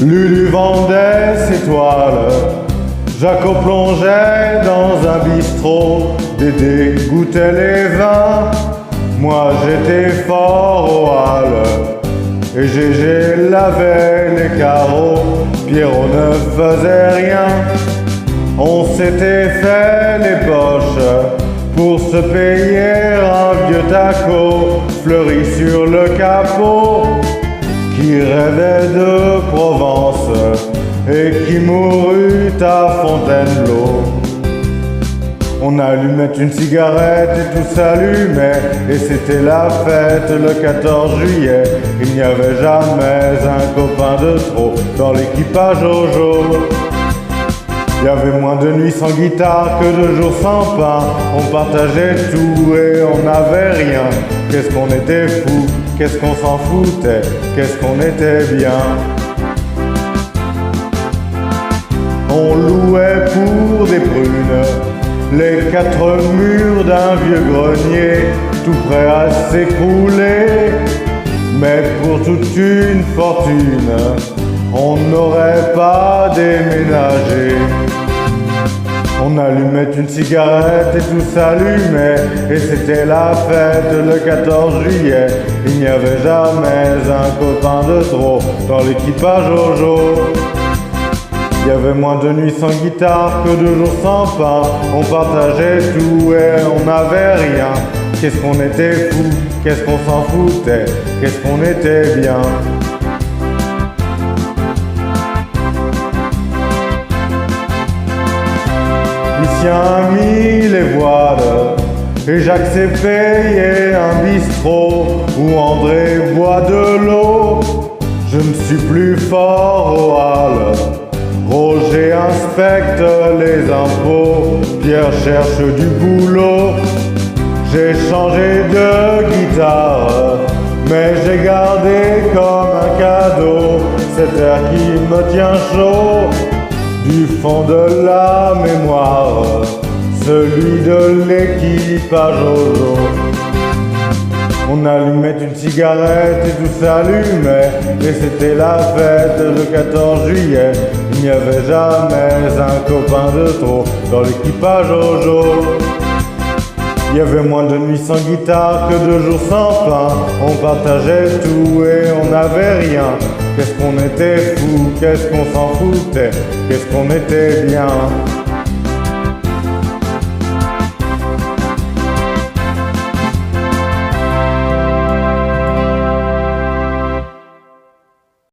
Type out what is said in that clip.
Lulu vendait ses toiles, Jaco plongeait dans un bistrot, Dédé goûtait les vins, moi j'étais fort au hall, et Gégé lavait les carreaux, Pierrot ne faisait rien. On s'était fait les poches pour se payer un vieux taco fleuri sur le capot, qui rêvait de Provence et qui mourut à Fontainebleau. On allumait une cigarette et tout s'allumait, et c'était la fête le 14 juillet. Il n'y avait jamais un copain de trop dans l'équipage Jojo. Il y avait moins de nuits sans guitare que de jours sans pain. On partageait tout et on n'avait rien. Qu'est-ce qu'on était fous, qu'est-ce qu'on s'en foutait, qu'est-ce qu'on était bien. On louait pour des prunes les 4 murs d'un vieux grenier, tout prêt à s'écrouler. Mais pour toute une fortune, on n'aurait pas déménagé. On allumait une cigarette et tout s'allumait, et c'était la fête le 14 juillet. Il n'y avait jamais un copain de trop dans l'équipage Jojo. Il y avait moins de nuits sans guitare que de jours sans pain. On partageait tout et on n'avait rien. Qu'est-ce qu'on était fous, qu'est-ce qu'on s'en foutait, qu'est-ce qu'on était bien. Lucien a mis les voiles et Jacques s'est payé un bistrot où André boit de l'eau. Je ne suis plus fort au hall, Roger inspecte les impôts, Pierre cherche du boulot. J'ai changé de guitare, mais j'ai gardé comme un cadeau cet air qui me tient chaud du fond de la mémoire, celui de l'équipage Jojo. On allumait une cigarette et tout s'allumait, et c'était la fête le 14 juillet. Il n'y avait jamais un copain de trop dans l'équipage Jojo. Il y avait moins de nuits sans guitare que de jours sans pain. On partageait tout et on n'avait rien. Qu'est-ce qu'on était fous, qu'est-ce qu'on s'en foutait, qu'est-ce qu'on était bien.